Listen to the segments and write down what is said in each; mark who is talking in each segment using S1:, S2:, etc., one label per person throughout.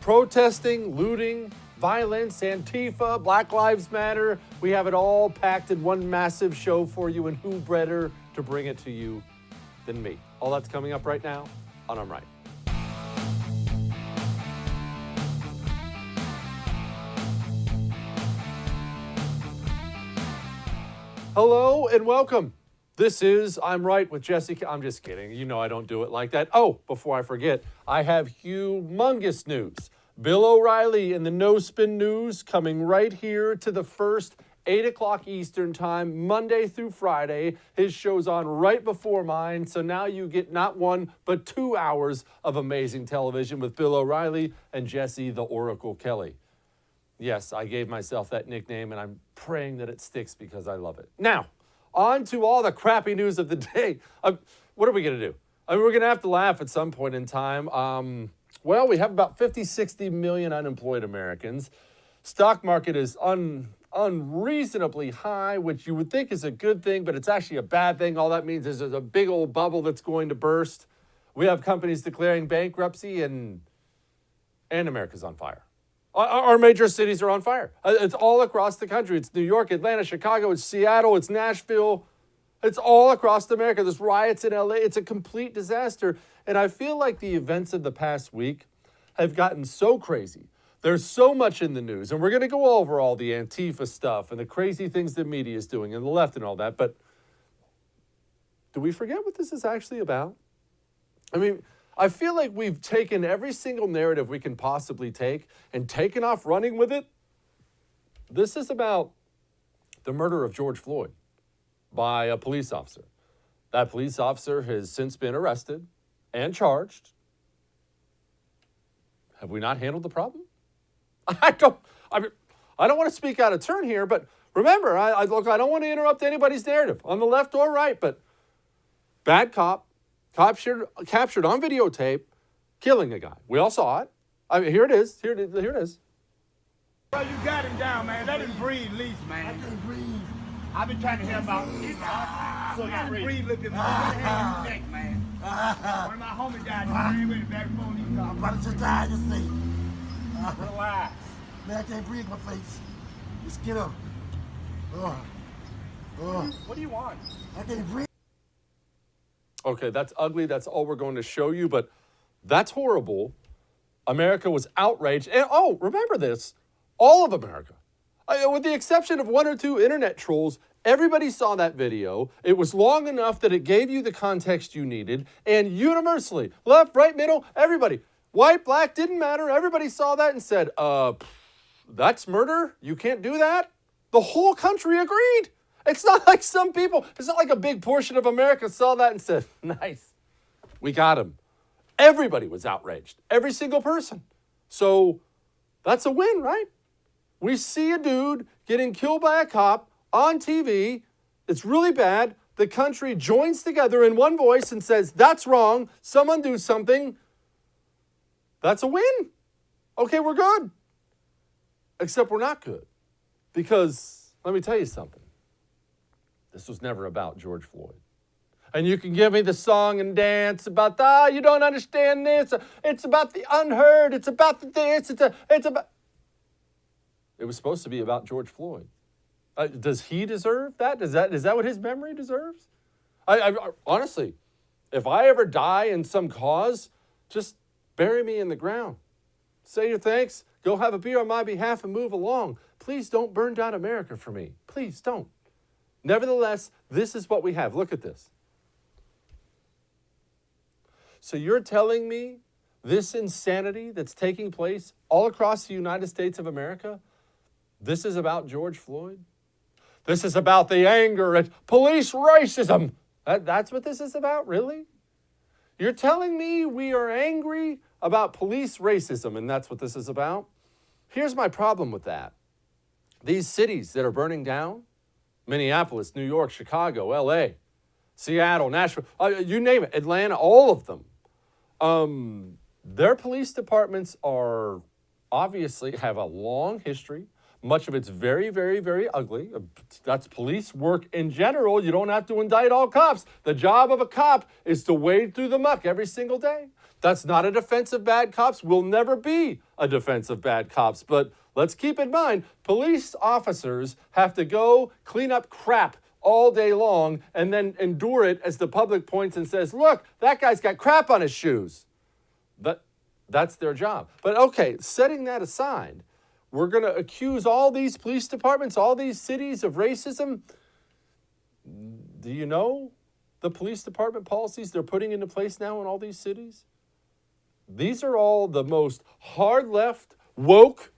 S1: protesting, looting, violence, Antifa, Black Lives Matter. We have it all packed in one massive show for you, and who better to bring it to you than me? All that's coming up right now on I'm Right. Hello and welcome. This is I'm Right with Jesse. I'm just kidding. You know I don't do it like that. Oh, before I forget, I have humongous news. Bill O'Reilly in the No Spin News coming right here to the first 8 o'clock Eastern time, Monday through Friday. His show's on right before mine, so now you get not 1, but 2 hours of amazing television with Bill O'Reilly and Jesse the Oracle Kelly. Yes, I gave myself that nickname, and I'm praying that it sticks because I love it. Now, on to all the crappy news of the day. What are we going to do? We're going to have to laugh at some point in time. Well, we have about 50, 60 million unemployed Americans. Stock market is unreasonably high, which you would think is a good thing, but it's actually a bad thing. All that means is there's a big old bubble that's going to burst. We have companies declaring bankruptcy, and America's on fire. Our major cities are on fire. It's all across the country. It's New York, Atlanta, Chicago, it's Seattle, it's Nashville. It's all across America. There's riots in LA. It's a complete disaster. And I feel like the events of the past week have gotten so crazy. There's so much in the news. And we're going to go over all the Antifa stuff and the crazy things the media is doing and the left and all that. But do we forget what this is actually about? I mean, I feel like we've taken every single narrative we can possibly take and taken off running with it. This is about the murder of George Floyd by a police officer. That police officer has since been arrested and charged. Have we not handled the problem? I don't want to speak out of turn here, but remember, I don't want to interrupt anybody's narrative on the left or right, but bad cop, captured on videotape, killing a guy. We all saw it. I mean, here it is. Here it is.
S2: Bro, you got him down, man. Let him breathe, at least, man.
S3: I can't breathe.
S2: I've been trying to help out. So you gotta breathe a little bit more. Neck, man. One of my homies died. He ran with the back phone.
S3: I'm about to just die, just say.
S2: Relax.
S3: Man, I can't breathe in my face. Just get up.
S2: What do you want?
S3: I can't breathe.
S1: Okay, that's ugly. That's all we're going to show you, but that's horrible. America was outraged. And remember this, all of America, with the exception of 1 or 2 internet trolls, everybody saw that video. It was long enough that it gave you the context you needed, and universally, left, right, middle, everybody, white, black, didn't matter. Everybody saw that and said, that's murder? You can't do that? The whole country agreed. It's not like some people, it's not like a big portion of America saw that and said, nice, we got him. Everybody was outraged, every single person. So that's a win, right? We see a dude getting killed by a cop on TV. It's really bad. The country joins together in one voice and says, that's wrong. Someone do something. That's a win. Okay, we're good. Except we're not good. Because let me tell you something. This was never about George Floyd. And you can give me the song and dance about, you don't understand this. It's about the unheard. It's about the this. It's about. It was supposed to be about George Floyd. Does he deserve that? Is that what his memory deserves? I honestly, if I ever die in some cause, just bury me in the ground. Say your thanks. Go have a beer on my behalf and move along. Please don't burn down America for me. Please don't. Nevertheless, this is what we have. Look at this. So you're telling me this insanity that's taking place all across the United States of America, this is about George Floyd? This is about the anger at police racism. That's what this is about, really? You're telling me we are angry about police racism, and that's what this is about? Here's my problem with that. These cities that are burning down, Minneapolis, New York, Chicago, LA, Seattle, Nashville, you name it, Atlanta, all of them. Their police departments are obviously have a long history. Much of it's very, very, very ugly. That's police work in general. You don't have to indict all cops. The job of a cop is to wade through the muck every single day. That's not a defense of bad cops. Will never be a defense of bad cops. But let's keep in mind, police officers have to go clean up crap all day long and then endure it as the public points and says, look, that guy's got crap on his shoes. That's their job. But okay, setting that aside, we're going to accuse all these police departments, all these cities of racism. Do you know the police department policies they're putting into place now in all these cities? These are all the most hard left, woke,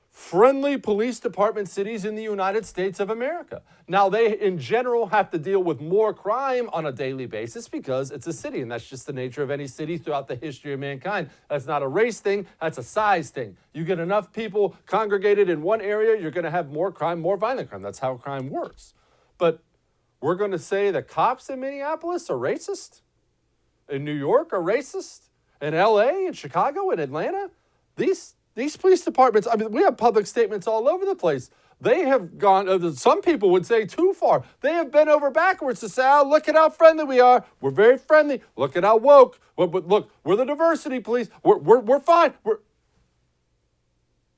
S1: friendly police department cities in the United States of America. Now, they in general have to deal with more crime on a daily basis because it's a city, and that's just the nature of any city throughout the history of mankind. That's not a race thing, that's a size thing. You get enough people congregated in one area, you're going to have more crime, more violent crime. That's how crime works. But we're going to say the cops in Minneapolis are racist? In New York are racist? In LA, in Chicago, in Atlanta? These police departments, I mean, we have public statements all over the place. They have gone, some people would say too far. They have bent over backwards to say, oh, look at how friendly we are. We're very friendly. Look at how woke. Look, we're the diversity police. We're fine.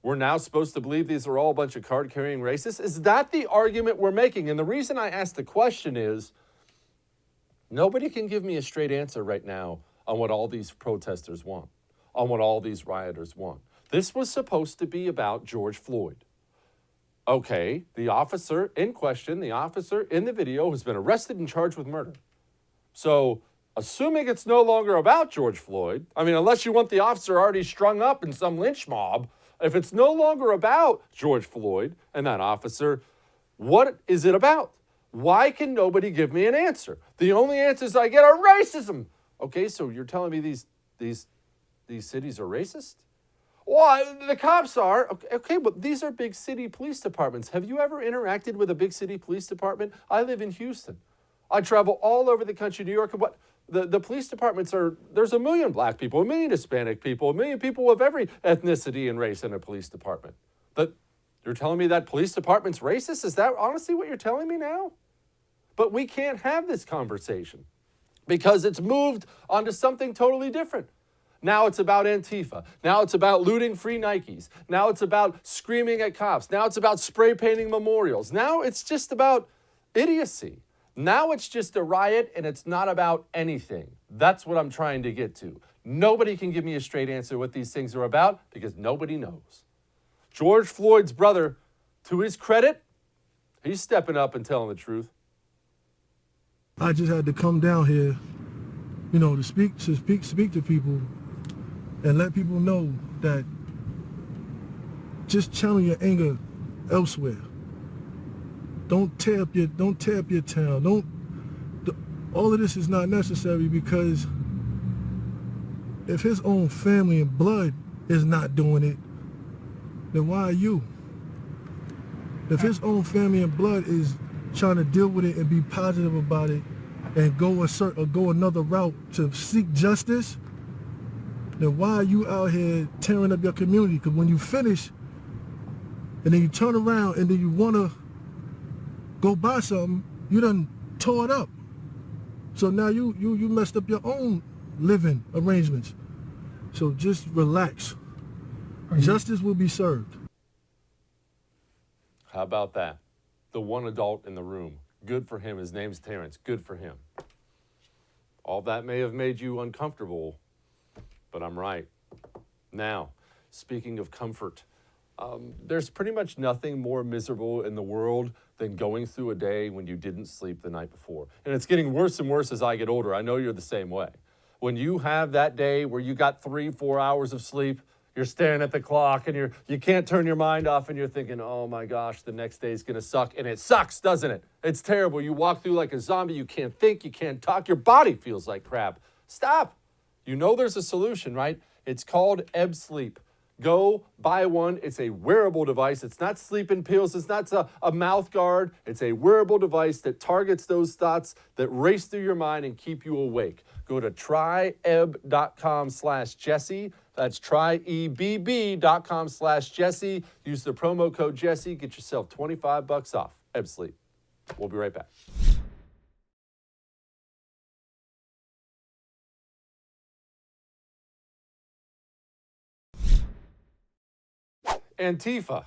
S1: We're now supposed to believe these are all a bunch of card-carrying racists? Is that the argument we're making? And the reason I ask the question is, nobody can give me a straight answer right now on what all these protesters want, on what all these rioters want. This was supposed to be about George Floyd. Okay, the officer in question, the officer in the video has been arrested and charged with murder. So, assuming it's no longer about George Floyd, I mean, unless you want the officer already strung up in some lynch mob, if it's no longer about George Floyd and that officer, what is it about? Why can nobody give me an answer? The only answers I get are racism. Okay, so you're telling me these cities are racist? Well, the cops are. Okay, but these are big city police departments. Have you ever interacted with a big city police department? I live in Houston. I travel all over the country, New York. And what the police departments are, there's 1 million black people, 1 million Hispanic people, 1 million people of every ethnicity and race in a police department. But you're telling me that police department's racist? Is that honestly what you're telling me now? But we can't have this conversation because it's moved onto something totally different. Now it's about Antifa. Now it's about looting free Nikes. Now it's about screaming at cops. Now it's about spray painting memorials. Now it's just about idiocy. Now it's just a riot and it's not about anything. That's what I'm trying to get to. Nobody can give me a straight answer what these things are about because nobody knows. George Floyd's brother, to his credit, he's stepping up and telling the truth.
S4: I just had to come down here, to speak to people and let people know that just channel your anger elsewhere. Don't tear up your town. All of this is not necessary because if his own family and blood is not doing it, then why are you? If his own family and blood is trying to deal with it and be positive about it and go another route to seek justice, then why are you out here tearing up your community? Because when you finish and then you turn around and then you want to go buy something, you done tore it up. So now you messed up your own living arrangements. So just relax. Justice will be served.
S1: How about that? The one adult in the room. Good for him. His name's Terrence. Good for him. All that may have made you uncomfortable, but I'm right. Now, speaking of comfort, there's pretty much nothing more miserable in the world than going through a day when you didn't sleep the night before. And it's getting worse and worse as I get older. I know you're the same way. When you have that day where you got 3-4 hours of sleep, you're staring at the clock and you can't turn your mind off and you're thinking, oh my gosh, the next day's gonna suck. And it sucks, doesn't it? It's terrible. You walk through like a zombie. You can't think, you can't talk. Your body feels like crap. Stop. You know there's a solution, right? It's called Ebb Sleep. Go buy one. It's a wearable device. It's not sleeping pills. It's not a mouth guard. It's a wearable device that targets those thoughts that race through your mind and keep you awake. Go to tryebb.com/Jesse. That's tryebb.com/Jesse. Use the promo code Jesse. Get yourself $25 off. Ebb Sleep. We'll be right back. Antifa.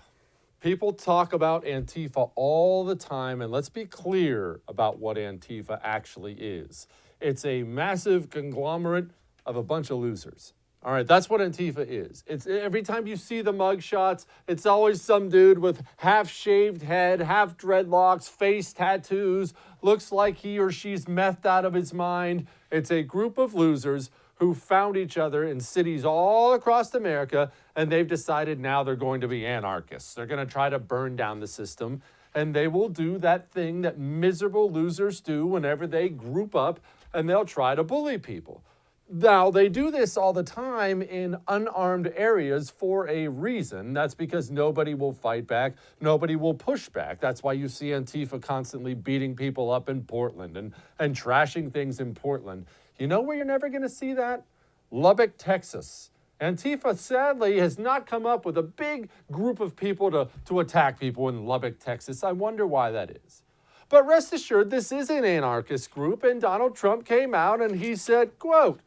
S1: People talk about Antifa all the time, and let's be clear about what Antifa actually is. It's a massive conglomerate of a bunch of losers. All right, that's what Antifa is. It's every time you see the mugshots, it's always some dude with half-shaved head, half dreadlocks, face tattoos, looks like he or she's methed out of his mind. It's a group of losers who found each other in cities all across America, and they've decided now they're going to be anarchists. They're going to try to burn down the system, and they will do that thing that miserable losers do whenever they group up, and they'll try to bully people. Now, they do this all the time in unarmed areas for a reason. That's because nobody will fight back. Nobody will push back. That's why you see Antifa constantly beating people up in Portland and trashing things in Portland. You know where you're never going to see that? Lubbock, Texas. Antifa, sadly, has not come up with a big group of people to attack people in Lubbock, Texas. I wonder why that is. But rest assured, this is an anarchist group, and Donald Trump came out and he said, quote,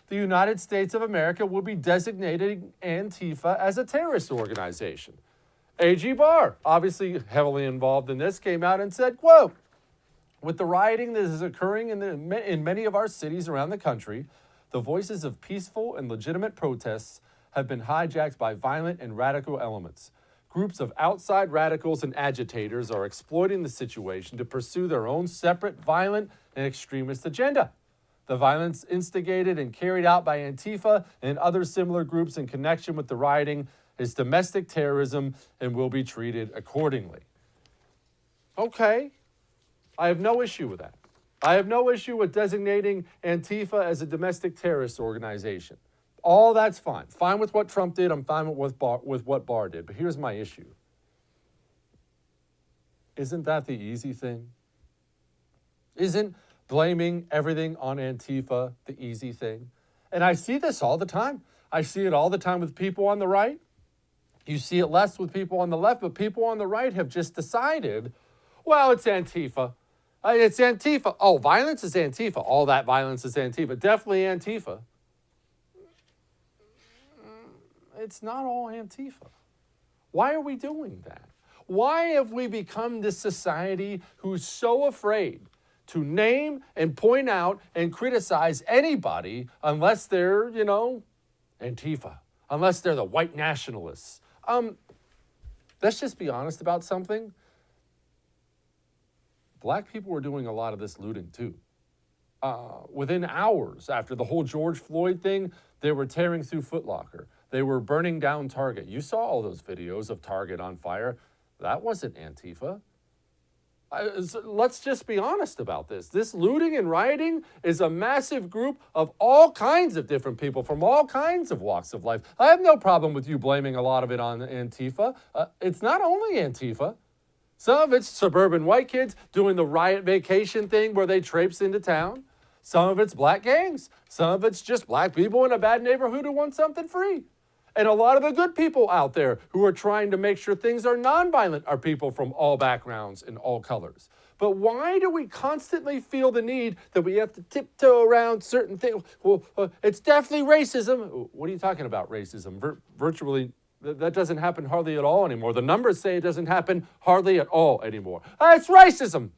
S1: "The United States of America will be designating Antifa as a terrorist organization." A.G. Barr, obviously heavily involved in this, came out and said, quote, "With the rioting that is occurring in many of our cities around the country, the voices of peaceful and legitimate protests have been hijacked by violent and radical elements. Groups of outside radicals and agitators are exploiting the situation to pursue their own separate, violent, and extremist agenda. The violence instigated and carried out by Antifa and other similar groups in connection with the rioting is domestic terrorism and will be treated accordingly." Okay, I have no issue with that. I have no issue with designating Antifa as a domestic terrorist organization. All that's fine. Fine with what Trump did. I'm fine with what Barr did. But here's my issue. Isn't that the easy thing? Isn't blaming everything on Antifa the easy thing? And I see this all the time. I see it all the time with people on the right. You see it less with people on the left, but people on the right have just decided, well, it's Antifa. It's Antifa. Oh, violence is Antifa. All that violence is Antifa. Definitely Antifa. It's not all Antifa. Why are we doing that? Why have we become this society who's so afraid to name and point out and criticize anybody unless they're, Antifa, unless they're the white nationalists? Let's just be honest about something. Black people were doing a lot of this looting too. Within hours after the whole George Floyd thing, they were tearing through Foot Locker. They were burning down Target. You saw all those videos of Target on fire. That wasn't Antifa. Let's just be honest about this. This looting and rioting is a massive group of all kinds of different people from all kinds of walks of life. I have no problem with you blaming a lot of it on Antifa. It's not only Antifa. Some of it's suburban white kids doing the riot vacation thing where they traipse into town. Some of it's black gangs. Some of it's just black people in a bad neighborhood who want something free. And a lot of the good people out there who are trying to make sure things are nonviolent are people from all backgrounds and all colors. But why do we constantly feel the need that we have to tiptoe around certain things? Well, it's definitely racism. What are you talking about, racism? Virtually, that doesn't happen hardly at all anymore. The numbers say it doesn't happen hardly at all anymore. It's racism.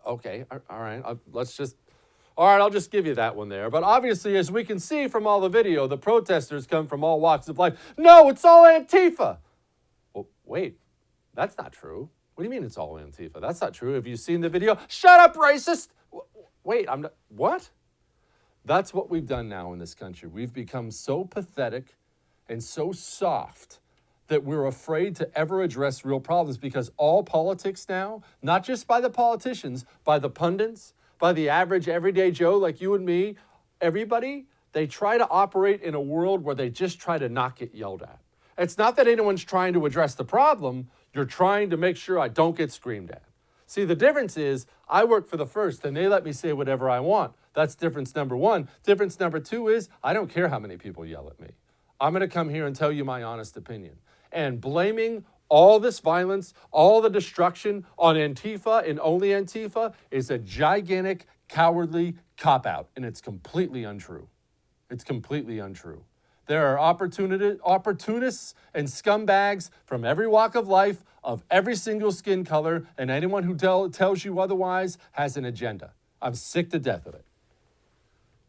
S1: Okay, all right, I'll just give you that one there. But obviously, as we can see from all the video, the protesters come from all walks of life. No, it's all Antifa. Well, wait, that's not true. What do you mean it's all Antifa? That's not true. Have you seen the video? Shut up, racist. Wait, what? That's what we've done now in this country. We've become so pathetic and so soft that we're afraid to ever address real problems because all politics now, not just by the politicians, by the pundits, by the average everyday Joe like you and me, everybody, they try to operate in a world where they just try to not get yelled at. It's not that anyone's trying to address the problem. You're trying to make sure I don't get screamed at. See, the difference is I work for the First and they let me say whatever I want. That's difference number one. Difference number two is I don't care how many people yell at me. I'm going to come here and tell you my honest opinion. And blaming all this violence, all the destruction on Antifa and only Antifa is a gigantic, cowardly cop-out, and it's completely untrue. It's completely untrue. There are opportunists and scumbags from every walk of life, of every single skin color, and anyone who tells you otherwise has an agenda. I'm sick to death of it.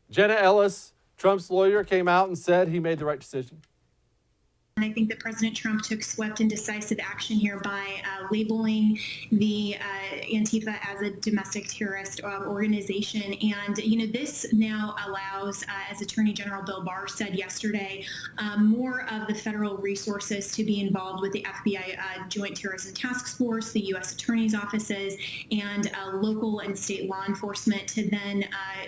S1: Jenna Ellis, Trump's lawyer, came out and said he made the right decision.
S5: And I think that President Trump took swift and decisive action here by labeling the Antifa as a domestic terrorist organization. And, this now allows, as Attorney General Bill Barr said yesterday, more of the federal resources to be involved with the FBI Joint Terrorism Task Force, the U.S. Attorney's offices, and local and state law enforcement to then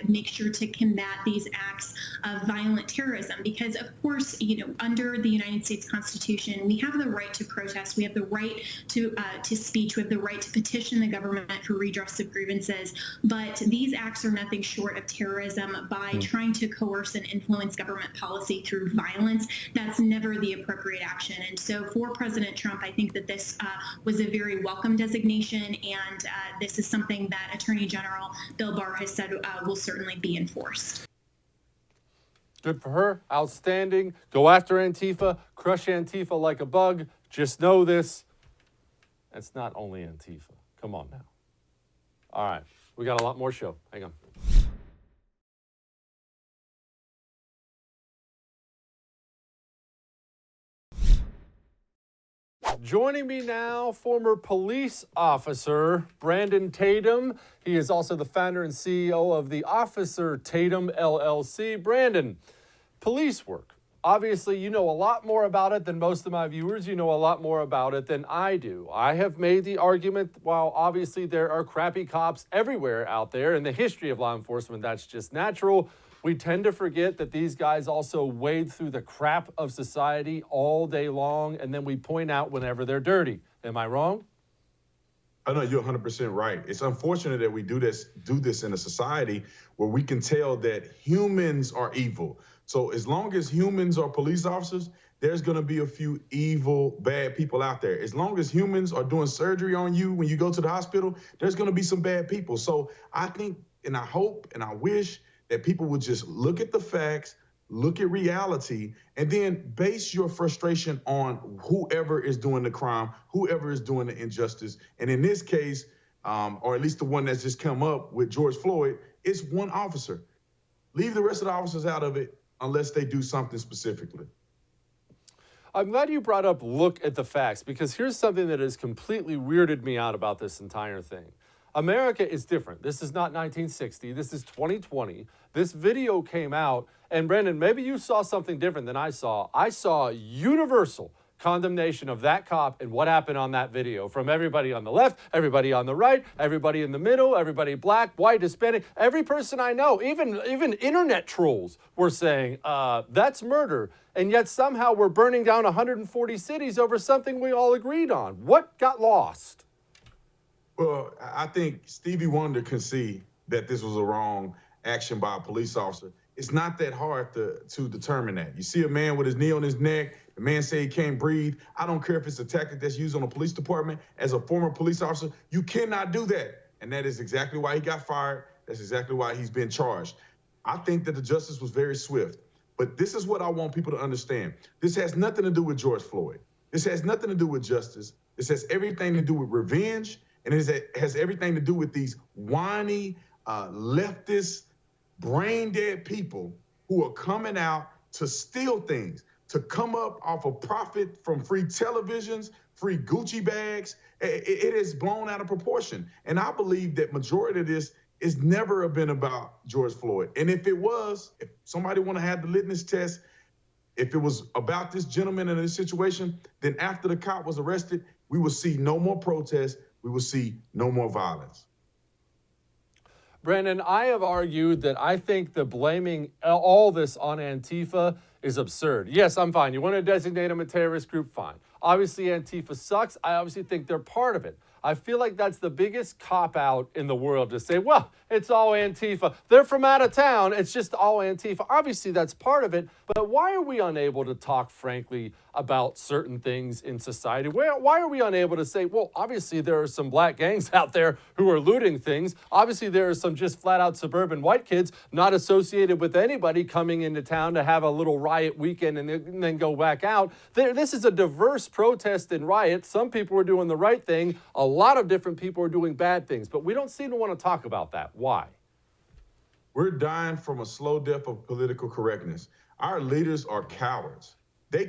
S5: make sure to combat these acts of violent terrorism. Because, of course, under the United States Constitution, we have the right to protest, we have the right to speech, we have the right to petition the government for redress of grievances, but these acts are nothing short of terrorism. By trying to coerce and influence government policy through violence, that's never the appropriate action. And so for President Trump, I think that this was a very welcome designation, and this is something that Attorney General Bill Barr has said will certainly be enforced.
S1: Good for her. Outstanding. Go after Antifa. Crush Antifa like a bug. Just know this. It's not only Antifa. Come on now. All right. We got a lot more show. Hang on. Joining me now, former police officer Brandon Tatum. He is also the founder and CEO of the Officer Tatum LLC. Brandon, police work. Obviously, you know a lot more about it than most of my viewers. You know a lot more about it than I do. I have made the argument, while obviously there are crappy cops everywhere out there in the history of law enforcement, that's just natural. We tend to forget that these guys also wade through the crap of society all day long, and then we point out whenever they're dirty. Am I wrong?
S6: I know you're 100% right. It's unfortunate that we do this in a society where we can tell that humans are evil. So as long as humans are police officers, there's going to be a few evil, bad people out there. As long as humans are doing surgery on you when you go to the hospital, there's going to be some bad people. So I think, and I hope, and I wish that people would just look at the facts, look at reality, and then base your frustration on whoever is doing the crime, whoever is doing the injustice. And in this case, or at least the one that's just come up with George Floyd, it's one officer. Leave the rest of the officers out of it unless they do something specifically.
S1: I'm glad you brought up look at the facts, because here's something that has completely weirded me out about this entire thing. America is different. This is not 1960. This is 2020. This video came out, and Brandon, maybe you saw something different than I saw. I saw universal condemnation of that cop and what happened on that video from everybody on the left, everybody on the right, everybody in the middle, everybody black, white, Hispanic, every person I know, even internet trolls were saying, that's murder. And yet somehow we're burning down 140 cities over something we all agreed on. What got lost?
S6: Well, I think Stevie Wonder can see that this was a wrong action by a police officer. It's not that hard to determine that. You see a man with his knee on his neck, the man say he can't breathe. I don't care if it's a tactic that's used on a police department. As a former police officer, you cannot do that. And that is exactly why he got fired. That's exactly why he's been charged. I think that the justice was very swift. But this is what I want people to understand. This has nothing to do with George Floyd. This has nothing to do with justice. This has everything to do with revenge. And it has everything to do with these whiny, leftist, brain-dead people who are coming out to steal things, to come up off of profit from free televisions, free Gucci bags. It is blown out of proportion. And I believe that majority of this is never been about George Floyd. And if it was, if somebody want to have the litmus test, if it was about this gentleman in this situation, then after the cop was arrested, we will see no more protests. We will see no more violence.
S1: Brandon, I have argued that I think the blaming all this on Antifa is absurd. Yes, I'm fine. You want to designate them a terrorist group? Fine. Obviously, Antifa sucks. I obviously think they're part of it. I feel like that's the biggest cop-out in the world to say, well, it's all Antifa. They're from out of town. It's just all Antifa. Obviously, that's part of it. But why are we unable to talk frankly about certain things in society? Why are we unable to say, well, obviously there are some black gangs out there who are looting things. Obviously, there are some just flat-out suburban white kids not associated with anybody coming into town to have a little riot weekend and then go back out. This is a diverse protest and riot. Some people are doing the right thing. A lot of different people are doing bad things. But we don't seem to want to talk about that. Why?
S6: We're dying from a slow death of political correctness. Our leaders are cowards. They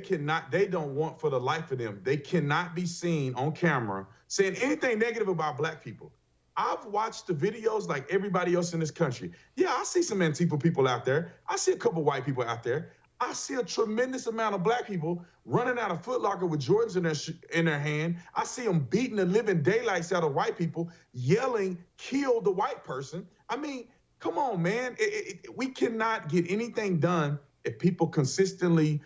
S6: don't want for the life of them, they cannot be seen on camera saying anything negative about black people. I've watched the videos like everybody else in this country. Yeah, I see some Antifa people out there. I see a couple white people out there. I see a tremendous amount of black people running out of Foot Locker with Jordans in their hand. I see them beating the living daylights out of white people, yelling, kill the white person. I mean, come on, man. We cannot get anything done if people consistently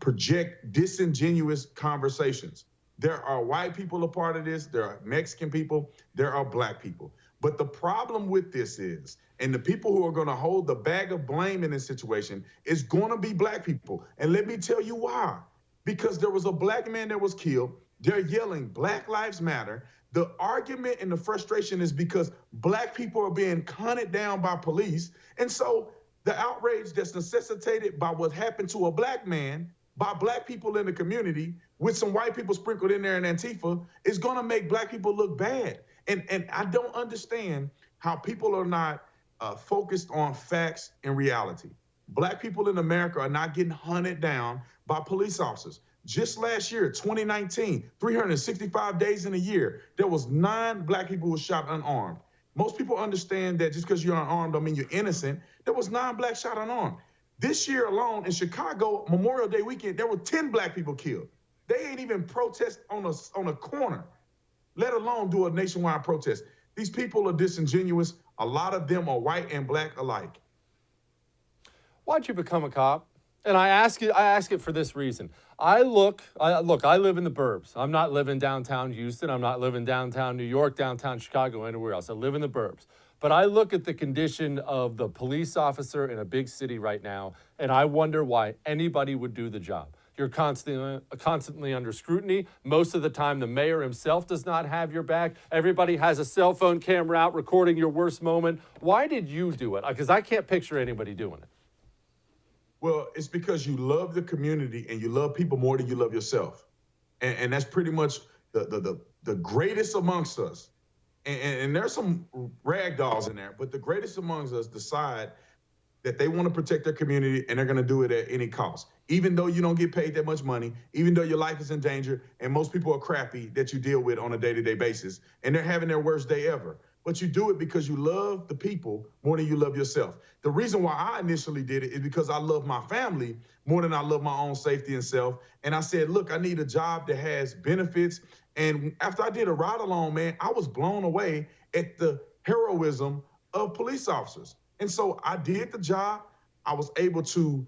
S6: project disingenuous conversations. There are white people a part of this. There are Mexican people. There are black people. But the problem with this is, and the people who are going to hold the bag of blame in this situation is going to be black people. And let me tell you why. Because there was a black man that was killed. They're yelling, Black Lives Matter. The argument and the frustration is because black people are being hunted down by police. And so the outrage that's necessitated by what happened to a black man, by black people in the community, with some white people sprinkled in there in Antifa, is going to make black people look bad. And I don't understand how people are not focused on facts and reality. Black people in America are not getting hunted down by police officers. Just last year, 2019, 365 days in a year, there was 9 black people who were shot unarmed. Most people understand that just because you're unarmed don't mean you're innocent. There was 9 black shot unarmed. This year alone in Chicago, Memorial Day weekend, there were 10 black people killed. They ain't even protest on a corner, let alone do a nationwide protest. These people are disingenuous. A lot of them are white and black alike.
S1: Why'd you become a cop? And I ask it for this reason. I live in the burbs. I'm not living downtown Houston. I'm not living downtown New York, downtown Chicago, anywhere else. I live in the burbs. But I look at the condition of the police officer in a big city right now, and I wonder why anybody would do the job. You're constantly under scrutiny. Most of the time, the mayor himself does not have your back. Everybody has a cell phone camera out recording your worst moment. Why did you do it? Because I can't picture anybody doing it.
S6: Well, it's because you love the community and you love people more than you love yourself. And that's pretty much the greatest amongst us. And there's some ragdolls in there, but the greatest amongst us decide that they want to protect their community and they're going to do it at any cost. Even though you don't get paid that much money, even though your life is in danger, and most people are crappy that you deal with on a day-to-day basis, and they're having their worst day ever. But you do it because you love the people more than you love yourself. The reason why I initially did it is because I love my family more than I love my own safety and self. And I said, look, I need a job that has benefits. And after I did a ride along, man, I was blown away at the heroism of police officers. And so I did the job. I was able to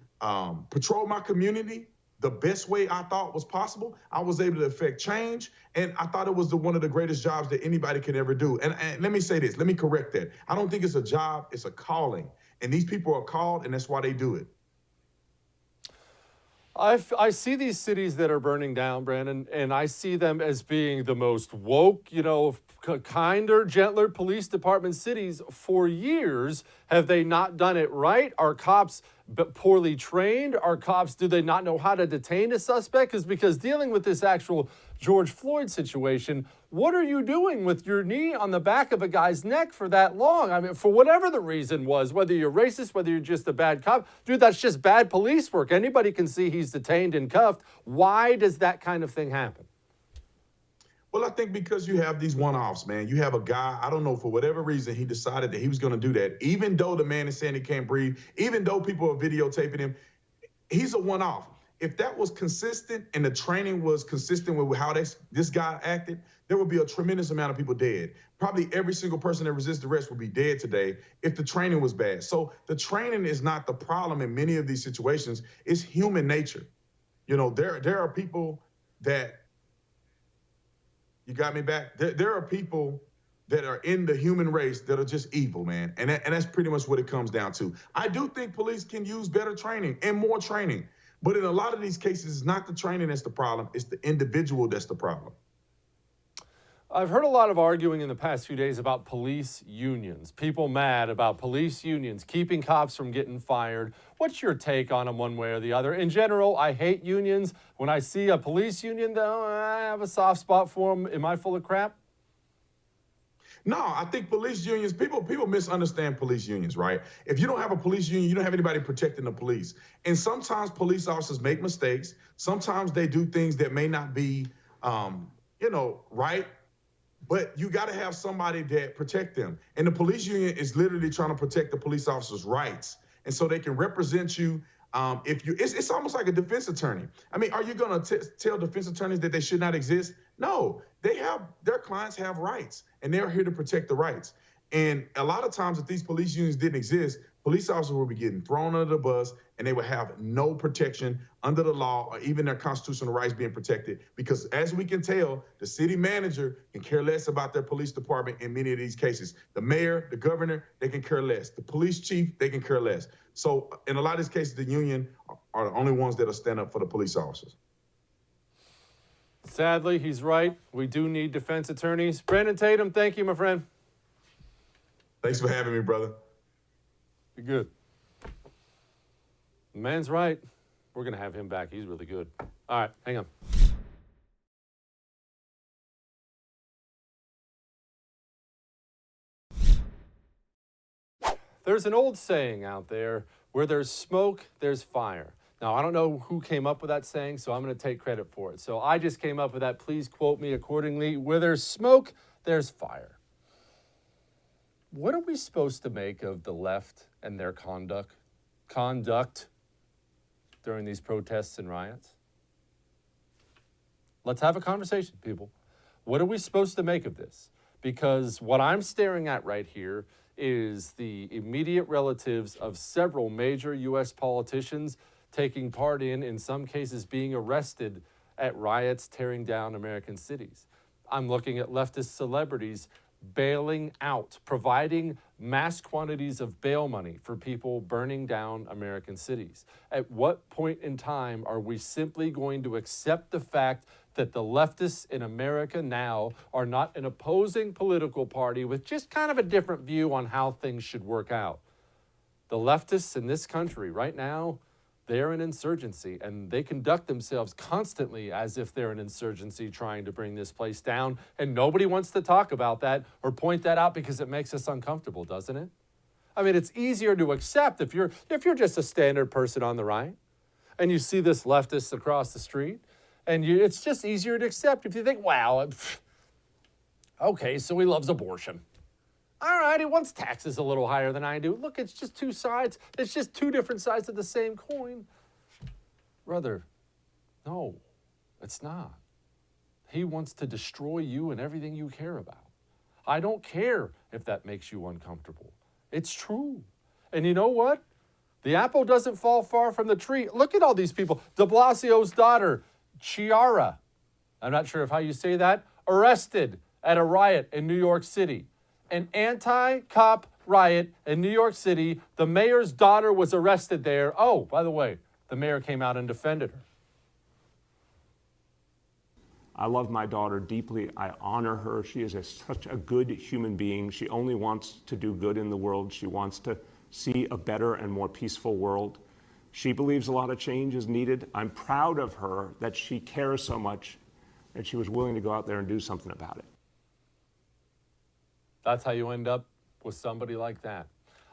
S6: patrol my community the best way I thought was possible. I was able to affect change, and I thought it was one of the greatest jobs that anybody could ever do. And let me say this, let me correct that. I don't think it's a job, it's a calling. And these people are called, and that's why they do it.
S1: I see these cities that are burning down, Brandon, and I see them as being the most woke, kinder, gentler police department cities. For years, have they not done it right? Are cops poorly trained? Are cops, do they not know how to detain a suspect? Because dealing with this actual George Floyd situation, what are you doing with your knee on the back of a guy's neck for that long? I mean, for whatever the reason was, whether you're racist, whether you're just a bad cop, dude, that's just bad police work. Anybody can see he's detained and cuffed. Why does that kind of thing happen?
S6: Well, I think because you have these one-offs, man. You have a guy, I don't know, for whatever reason, he decided that he was going to do that. Even though the man is saying he can't breathe, even though people are videotaping him, he's a one-off. If that was consistent and the training was consistent with how this guy acted, there would be a tremendous amount of people dead. Probably every single person that resisted arrest would be dead today if the training was bad. So the training is not the problem in many of these situations. It's human nature. There are people that You got me back? There are people that are in the human race that are just evil, man. And that's pretty much what it comes down to. I do think police can use better training and more training. But in a lot of these cases, it's not the training that's the problem. It's the individual that's the problem.
S1: I've heard a lot of arguing in the past few days about police unions. People mad about police unions keeping cops from getting fired. What's your take on them one way or the other? In general, I hate unions. When I see a police union, though, I have a soft spot for them. Am I full of crap?
S6: No, I think police unions, people misunderstand police unions, right? If you don't have a police union, you don't have anybody protecting the police. And sometimes police officers make mistakes. Sometimes they do things that may not be, right. But you got to have somebody that protect them. And the police union is literally trying to protect the police officers' rights. And so they can represent you. It's almost like a defense attorney. I mean, are you going to tell defense attorneys that they should not exist? No, their clients have rights, and they're here to protect the rights. And a lot of times, if these police unions didn't exist, police officers would be getting thrown under the bus, and they would have no protection under the law or even their constitutional rights being protected. Because as we can tell, the city manager can care less about their police department in many of these cases. The mayor, the governor, they can care less. The police chief, they can care less. So in a lot of these cases, the union are the only ones that'll stand up for the police officers.
S1: Sadly, he's right. We do need defense attorneys. Brandon Tatum, thank you, my friend.
S6: Thanks for having me, brother.
S1: You're good. The man's right. We're going to have him back. He's really good. All right, hang on. There's an old saying out there, where there's smoke, there's fire. Now, I don't know who came up with that saying, so I'm going to take credit for it. So I just came up with that. Please quote me accordingly. Where there's smoke, there's fire. What are we supposed to make of the left and their conduct during these protests and riots? Let's have a conversation, people. What are we supposed to make of this? Because what I'm staring at right here is the immediate relatives of several major U.S. politicians taking part in some cases being arrested at riots tearing down American cities. I'm looking at leftist celebrities bailing out, providing mass quantities of bail money for people burning down American cities. At what point in time are we simply going to accept the fact that the leftists in America now are not an opposing political party with just kind of a different view on how things should work out? The leftists in this country right now, they're an insurgency, and they conduct themselves constantly as if they're an insurgency trying to bring this place down, and nobody wants to talk about that or point that out because it makes us uncomfortable, doesn't it? I mean, it's easier to accept if you're just a standard person on the right and you see this leftist across the street, and it's just easier to accept if you think, wow, okay, so he loves abortion. All right, he wants taxes a little higher than I do. Look, it's just two sides. It's just two different sides of the same coin. Brother, no, it's not. He wants to destroy you and everything you care about. I don't care if that makes you uncomfortable. It's true. And you know what? The apple doesn't fall far from the tree. Look at all these people. De Blasio's daughter, Chiara, I'm not sure if how you say that, arrested at a riot in New York City. An anti-cop riot in New York City. The mayor's daughter was arrested there. Oh, by the way, the mayor came out and defended her.
S7: I love my daughter deeply. I honor her. She is such a good human being. She only wants to do good in the world. She wants to see a better and more peaceful world. She believes a lot of change is needed. I'm proud of her that she cares so much that she was willing to go out there and do something about it.
S1: That's how you end up with somebody like that.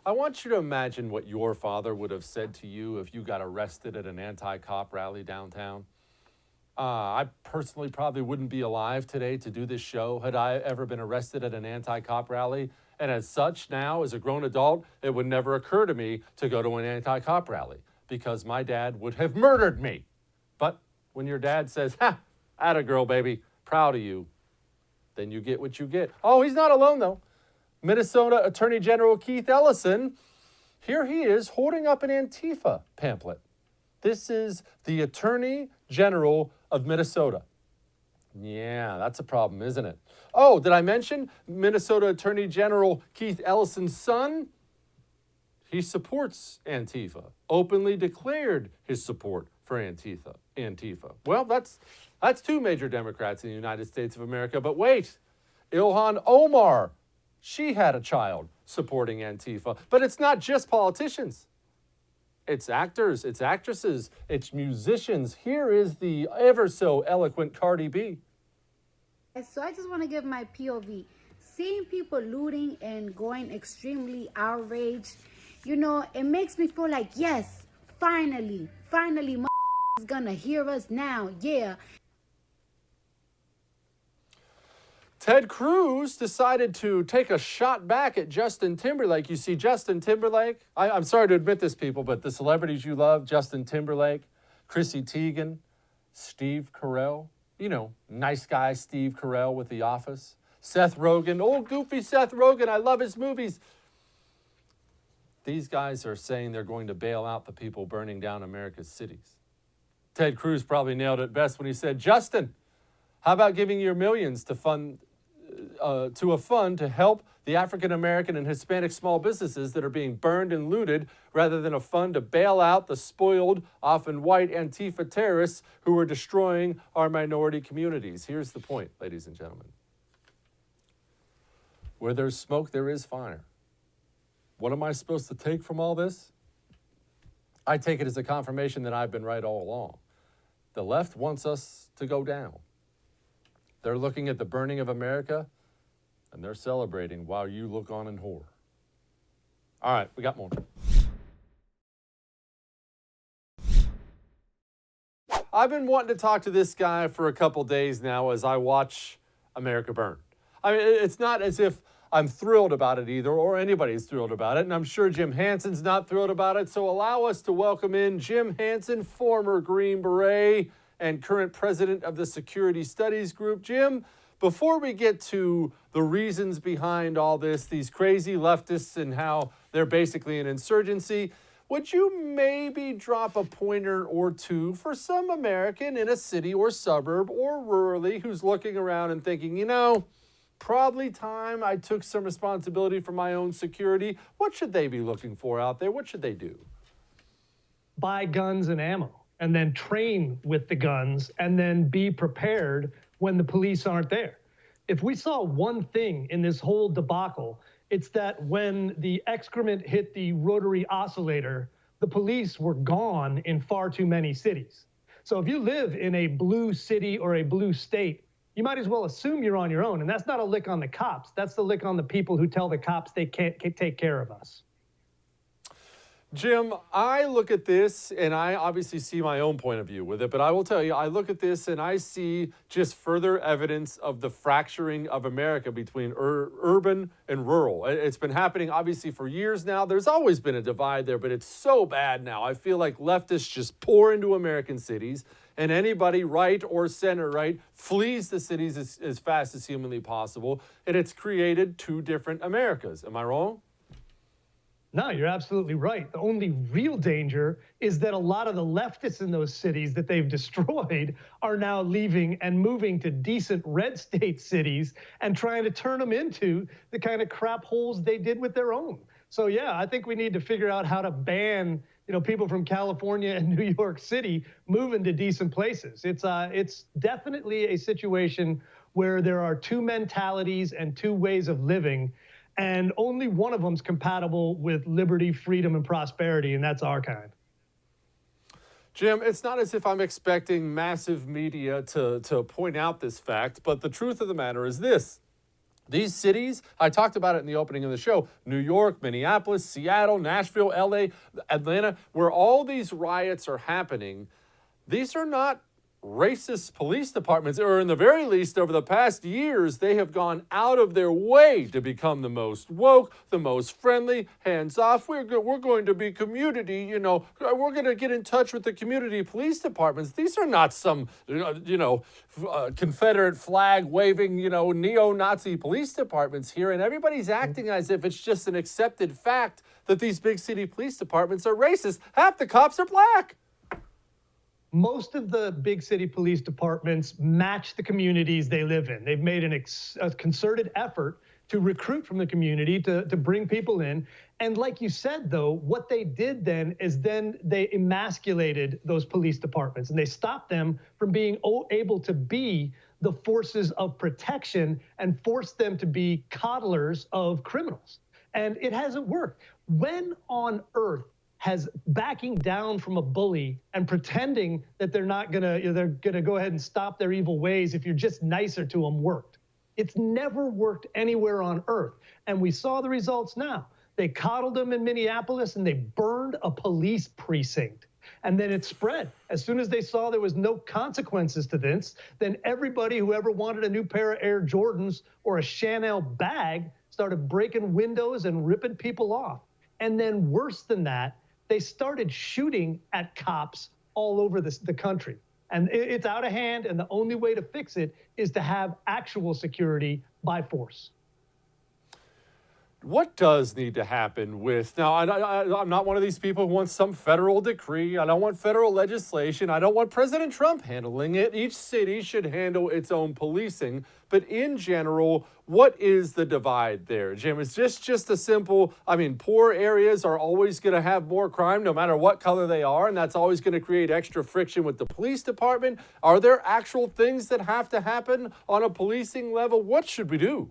S1: I want you to imagine what your father would have said to you if you got arrested at an anti-cop rally downtown. I personally probably wouldn't be alive today to do this show had I ever been arrested at an anti-cop rally. And as such, now, as a grown adult, it would never occur to me to go to an anti-cop rally because my dad would have murdered me. But when your dad says, ha, atta girl, baby, proud of you, then you get what you get. Oh, he's not alone, though. Minnesota Attorney General Keith Ellison, here he is holding up an Antifa pamphlet. This is the Attorney General of Minnesota. Yeah, that's a problem, isn't it? Oh, did I mention Minnesota Attorney General Keith Ellison's son? He supports Antifa, openly declared his support for Antifa. Well, that's two major Democrats in the United States of America. But wait, Ilhan Omar, she had a child supporting Antifa. But it's not just politicians. It's actors, it's actresses, it's musicians. Here is the ever so eloquent Cardi B.
S8: So I just want to give my POV. Seeing people looting and going extremely outraged, it makes me feel like, yes, finally, is gonna hear us now, yeah.
S1: Ted Cruz decided to take a shot back at Justin Timberlake. You see, Justin Timberlake, I'm sorry to admit this, people, but the celebrities you love, Justin Timberlake, Chrissy Teigen, Steve Carell, nice guy Steve Carell with The Office, Seth Rogen, old goofy Seth Rogen, I love his movies. These guys are saying they're going to bail out the people burning down America's cities. Ted Cruz probably nailed it best when he said, Justin, how about giving your millions to a fund to help the African American and Hispanic small businesses that are being burned and looted, rather than a fund to bail out the spoiled, often white Antifa terrorists who are destroying our minority communities? Here's the point, ladies and gentlemen. Where there's smoke, there is fire. What am I supposed to take from all this? I take it as a confirmation that I've been right all along. The left wants us to go down. They're looking at the burning of America, and they're celebrating while you look on in horror. All right, we got more. I've been wanting to talk to this guy for a couple days now as I watch America burn. I mean, it's not as if I'm thrilled about it either, or anybody's thrilled about it, and I'm sure Jim Hansen's not thrilled about it, so allow us to welcome in Jim Hansen, former Green Beret and current president of the Security Studies Group. Jim, before we get to the reasons behind all this, these crazy leftists and how they're basically an insurgency, would you maybe drop a pointer or two for some American in a city or suburb or rurally who's looking around and thinking, probably time I took some responsibility for my own security? What should they be looking for out there? What should they do?
S9: Buy guns and ammo, and then train with the guns, and then be prepared when the police aren't there. If we saw one thing in this whole debacle, it's that when the excrement hit the rotary oscillator, the police were gone in far too many cities. So if you live in a blue city or a blue state, you might as well assume you're on your own. And that's not a lick on the cops. That's the lick on the people who tell the cops they can't take care of us.
S1: Jim, I look at this, and I obviously see my own point of view with it, but I will tell you, I look at this and I see just further evidence of the fracturing of America between urban and rural. It's been happening, obviously, for years now. There's always been a divide there, but it's so bad now. I feel like leftists just pour into American cities, and anybody right or center right flees the cities as fast as humanly possible, and it's created two different Americas. Am I wrong?
S9: No, you're absolutely right. The only real danger is that a lot of the leftists in those cities that they've destroyed are now leaving and moving to decent red state cities and trying to turn them into the kind of crap holes they did with their own. So yeah, I think we need to figure out how to ban, people from California and New York City moving to decent places. It's definitely a situation where there are two mentalities and two ways of living, and only one of them's compatible with liberty, freedom, and prosperity, and that's our kind.
S1: Jim, it's not as if I'm expecting massive media to point out this fact, but the truth of the matter is this. These cities, I talked about it in the opening of the show, New York, Minneapolis, Seattle, Nashville, LA, Atlanta, where all these riots are happening, these are not racist police departments, or in the very least over the past years, they have gone out of their way to become the most woke, the most friendly, hands off. We're going to be community, we're going to get in touch with the community police departments. These are not some, Confederate flag waving, neo-Nazi police departments here. And everybody's acting as if it's just an accepted fact that these big city police departments are racist. Half the cops are black.
S9: most of the big city police departments match the communities they live in. They've made a concerted effort to recruit from the community to bring people in. And like you said, though, what they did then is they emasculated those police departments and they stopped them from being able to be the forces of protection and forced them to be coddlers of criminals. And it hasn't worked. When on earth has backing down from a bully and pretending that they're gonna go ahead and stop their evil ways if you're just nicer to them worked? It's never worked anywhere on earth. And we saw the results now. They coddled them in Minneapolis and they burned a police precinct. And then it spread. As soon as they saw there was no consequences to this, then everybody who ever wanted a new pair of Air Jordans or a Chanel bag started breaking windows and ripping people off. And then worse than that, they started shooting at cops all over the country. And it's out of hand, and the only way to fix it is to have actual security by force.
S1: What does need to happen with, now, I'm not one of these people who wants some federal decree. I don't want federal legislation. I don't want President Trump handling it. Each city should handle its own policing. But in general, what is the divide there, Jim? Is this just a simple, poor areas are always going to have more crime no matter what color they are, and that's always going to create extra friction with the police department? Are there actual things that have to happen on a policing level? What should we do?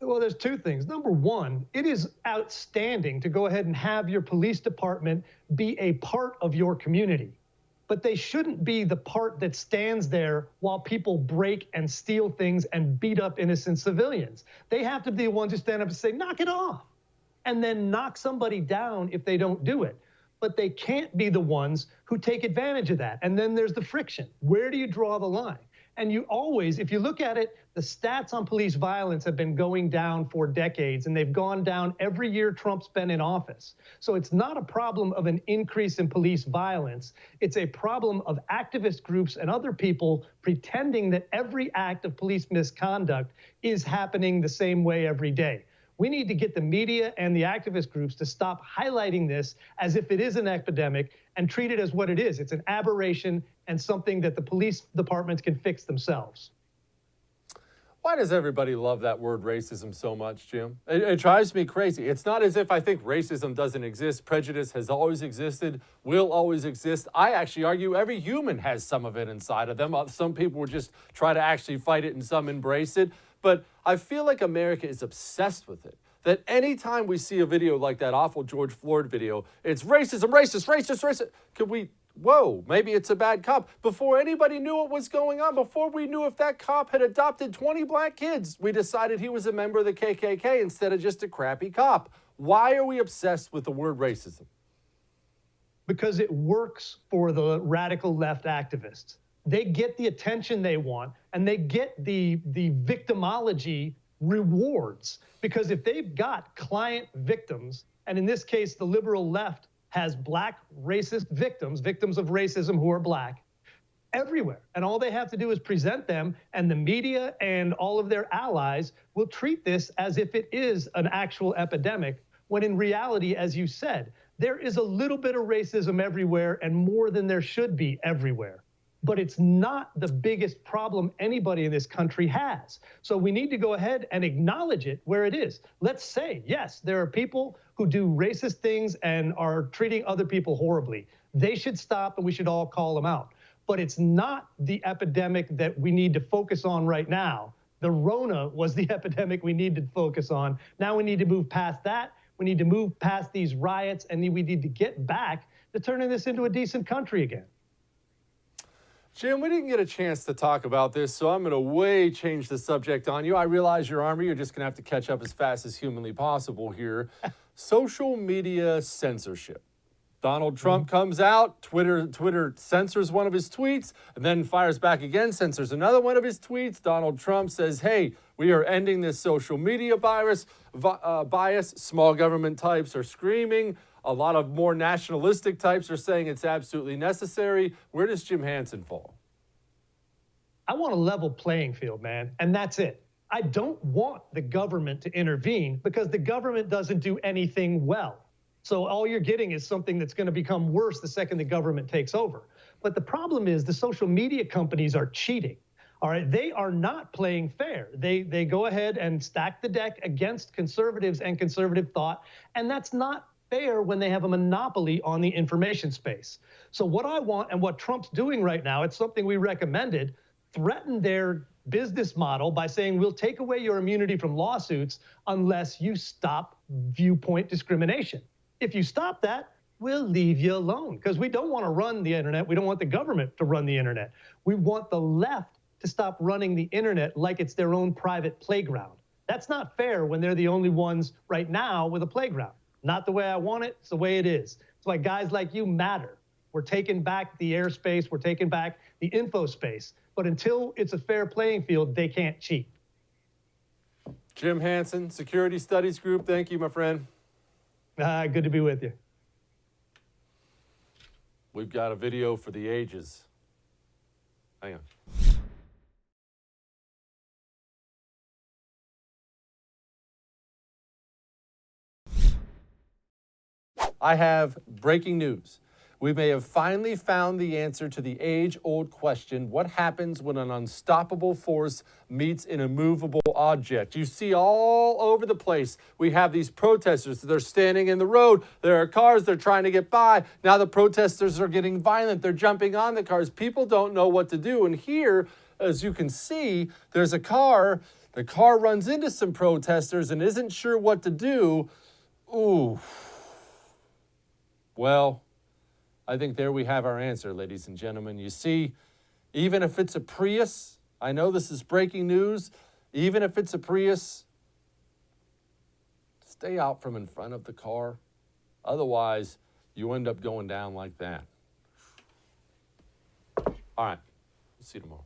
S9: Well, there's two things. Number one, it is outstanding to go ahead and have your police department be a part of your community. But they shouldn't be the part that stands there while people break and steal things and beat up innocent civilians. They have to be the ones who stand up and say, knock it off, and then knock somebody down if they don't do it. But they can't be the ones who take advantage of that. And then there's the friction. Where do you draw the line? And you always, if you look at it, the stats on police violence have been going down for decades, and they've gone down every year Trump's been in office. So it's not a problem of an increase in police violence. It's a problem of activist groups and other people pretending that every act of police misconduct is happening the same way every day. We need to get the media and the activist groups to stop highlighting this as if it is an epidemic and treat it as what it is. It's an aberration and something that the police departments can fix themselves.
S1: Why does everybody love that word racism so much, Jim? It drives me crazy. It's not as if I think racism doesn't exist. Prejudice has always existed, will always exist. I actually argue every human has some of it inside of them. Some people would just try to actually fight it and some embrace it. But I feel like America is obsessed with it. That anytime we see a video like that awful George Floyd video, it's racism, racist, racist, racist. Could we, whoa, maybe it's a bad cop. Before anybody knew what was going on, before we knew if that cop had adopted 20 black kids, we decided he was a member of the KKK instead of just a crappy cop. Why are we obsessed with the word racism?
S9: Because it works for the radical left activists. They get the attention they want, and they get the victimology rewards. Because if they've got client victims, and in this case, the liberal left has black racist victims, victims of racism who are black, everywhere. And all they have to do is present them, and the media and all of their allies will treat this as if it is an actual epidemic, when in reality, as you said, there is a little bit of racism everywhere and more than there should be everywhere. But it's not the biggest problem anybody in this country has. So we need to go ahead and acknowledge it where it is. Let's say, yes, there are people who do racist things and are treating other people horribly. They should stop, and we should all call them out. But it's not the epidemic that we need to focus on right now. The Rona was the epidemic we need to focus on. Now we need to move past that. We need to move past these riots, and we need to get back to turning this into a decent country again.
S1: Jim, we didn't get a chance to talk about this, so I'm going to change the subject on you. I realize your army, you're just going to have to catch up as fast as humanly possible here. Social media censorship. Donald Trump comes out, Twitter censors one of his tweets, and then fires back again, censors another one of his tweets. Donald Trump says, hey, we are ending this social media bias. Small government types are screaming. A lot of more nationalistic types are saying it's absolutely necessary. Where does Jim Hansen fall?
S9: I want a level playing field, man, and that's it. I don't want the government to intervene because the government doesn't do anything well. So all you're getting is something that's going to become worse the second the government takes over. But the problem is the social media companies are cheating. All right, they are not playing fair. They go ahead and stack the deck against conservatives and conservative thought, and that's not fair when they have a monopoly on the information space. So what I want and what Trump's doing right now, it's something we recommended, threaten their business model by saying we'll take away your immunity from lawsuits unless you stop viewpoint discrimination. If you stop that, we'll leave you alone, because we don't want to run the internet. We don't want the government to run the internet. We want the left to stop running the internet like it's their own private playground. That's not fair when they're the only ones right now with a playground. Not the way I want it, it's the way it is. It's why guys like you matter. We're taking back the airspace, we're taking back the info space. But until it's a fair playing field, they can't cheat.
S1: Jim Hansen, Security Studies Group, thank you, my friend.
S9: Good to be with you.
S1: We've got a video for the ages. Hang on. I have breaking news. We may have finally found the answer to the age-old question, what happens when an unstoppable force meets an immovable object? You see all over the place, we have these protesters. They're standing in the road. There are cars. They're trying to get by. Now the protesters are getting violent. They're jumping on the cars. People don't know what to do. And here, as you can see, there's a car. The car runs into some protesters and isn't sure what to do. Ooh. Well, I think there we have our answer, ladies and gentlemen. You see, even if it's a Prius, I know this is breaking news, even if it's a Prius, stay out from in front of the car. Otherwise, you end up going down like that. All right, see you tomorrow.